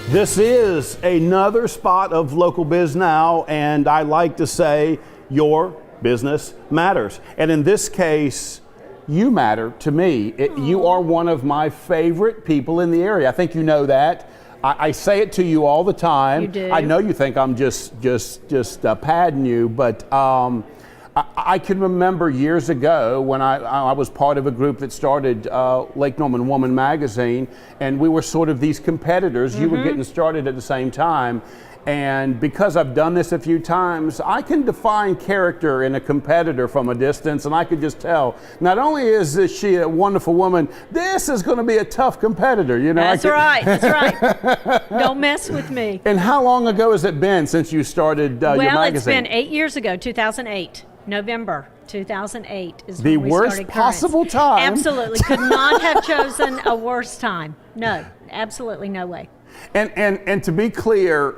This is another spot of Local Biz Now, and I like to say your business matters. And in this case, you matter to me. You are one of my favorite people in the area. I think you know that. I say it to you all the time. You do. I know you think I'm just padding you, but I can remember years ago when I was part of a group that started Lake Norman Woman magazine, and we were sort of these competitors. You were getting started at the same time. And because I've done this a few times, I can define character in a competitor from a distance, and I could just tell, not only is she a wonderful woman, this is going to be a tough competitor, you know. That's right. Don't mess with me. And how long ago has it been since you started your magazine? Well, it's been 8 years ago, 2008, November 2008 is the when we worst started possible Currents. time. Absolutely, could not have chosen a worse time. No, absolutely no way. And to be clear,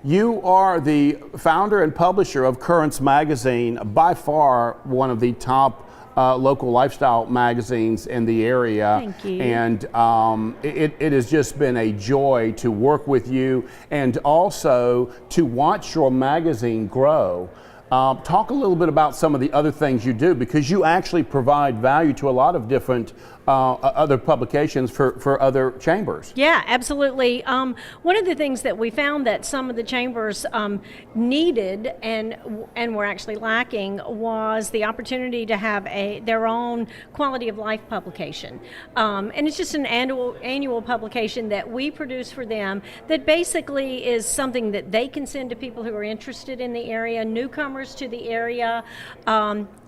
you are the founder and publisher of Currents magazine, by far one of the top local lifestyle magazines in the area. Thank you. And it has just been a joy to work with you and also to watch your magazine grow. Talk a little bit about some of the other things you do, because you actually provide value to a lot of different other publications for other chambers. Yeah, absolutely. One of the things that we found that some of the chambers needed and were actually lacking was the opportunity to have their own quality of life publication. And it's just an annual publication that we produce for them that basically is something that they can send to people who are interested in the area, newcomers to the area.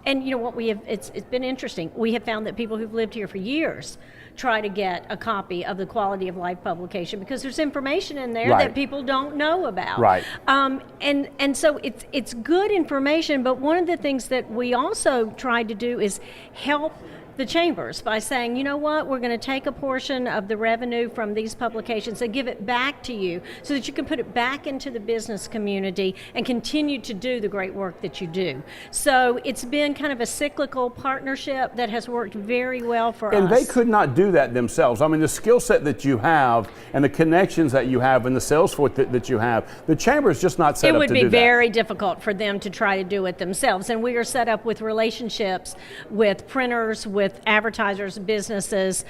And you know what, it's been interesting. We have found that people who've lived here for years try to get a copy of the Quality of Life publication because there's information in there that people don't know about. Right. And so it's good information, but one of the things that we also tried to do is help the chambers by saying, you know what, we're going to take a portion of the revenue from these publications and give it back to you so that you can put it back into the business community and continue to do the great work that you do. So it's been kind of a cyclical partnership that has worked very well for us. And they could not do that themselves. I mean, the skill set that you have and the connections that you have and the sales force that you have, the chamber is just not set up to do that. It would be very difficult for them to try to do it themselves. And we are set up with relationships with printers, with advertisers, businesses,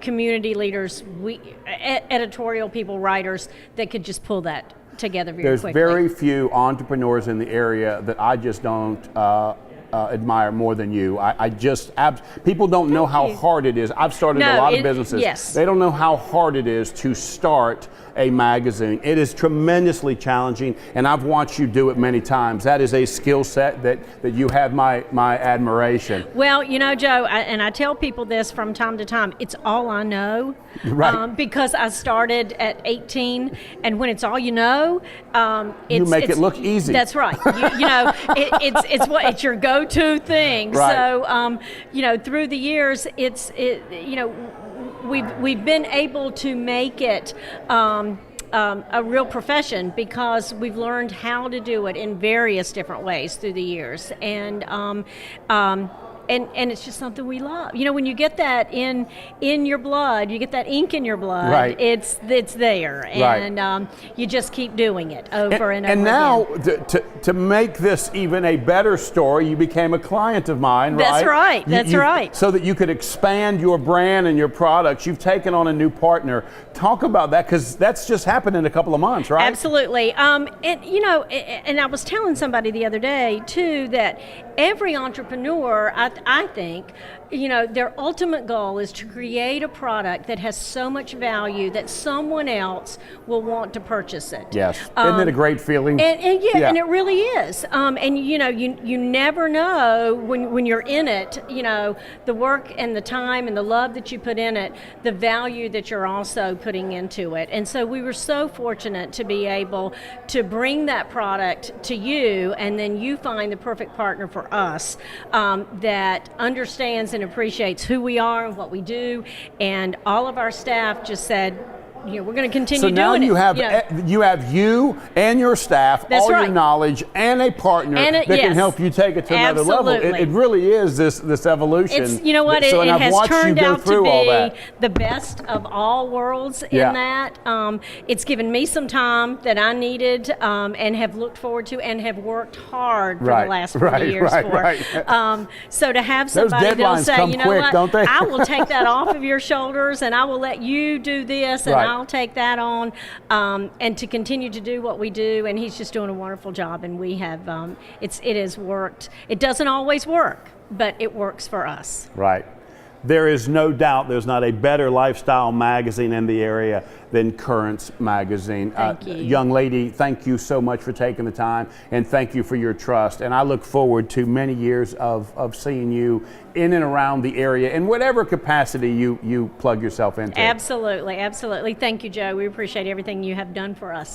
community leaders, editorial people, writers that could just pull that together very quickly. There's very few entrepreneurs in the area that I just don't admire more than you. People don't know how hard it is. I've started a lot of businesses. Yes. They don't know how hard it is to start a magazine. It is tremendously challenging, and I've watched you do it many times. That is a skill set that you have my admiration. Well, you know, Joe, and I tell people this from time to time, it's all I know. Right. Because I started at 18, and when it's all you know, you make it look easy. That's right. You know, it's your go-to thing. Right. So, you know, through the years, you know, we've been able to make it a real profession because we've learned how to do it in various different ways through the years, and it's just something we love. You know, when you get that in your blood, you get that ink in your blood. Right. It's there, and you just keep doing it over and over. And now, again. to make this even a better story, you became a client of mine, right? That's right. That's right. So that you could expand your brand and your products, you've taken on a new partner. Talk about that, because that's just happened in a couple of months, right? Absolutely. And you know, and I was telling somebody the other day too that every entrepreneur, I think, you know, their ultimate goal is to create a product that has so much value that someone else will want to purchase it. Yes. Isn't it a great feeling? And it really is. And you know, you never know when you're in it, you know, the work and the time and the love that you put in it, the value that you're also putting into it. And so we were so fortunate to be able to bring that product to you, and then you find the perfect partner for us that understands and appreciates who we are and what we do. And all of our staff just said, we're going to continue so now doing you it. have you have you and your staff, That's all right. your knowledge, and a partner that can yes. help you take it to another level. Absolutely. It really is this evolution. It's, you know what, So, it and I've has watched you turned go out to through all be that. the best of all worlds Yeah. in that. It's given me some time that I needed and have looked forward to and have worked hard for Right, the last 40 years for. Right. So to have Those somebody that'll deadlines say, come you know quick, what, don't they? I will take that off of your shoulders and I will let you do this and Right. I'll take that on, and to continue to do what we do. And he's just doing a wonderful job, and we have it has worked. It doesn't always work, but it works for us. Right. There is no doubt there's not a better lifestyle magazine in the area than Currents Magazine. Thank you. Young lady, thank you so much for taking the time, and thank you for your trust. And I look forward to many years of seeing you in and around the area in whatever capacity you plug yourself into. Absolutely, absolutely. Thank you, Joe. We appreciate everything you have done for us.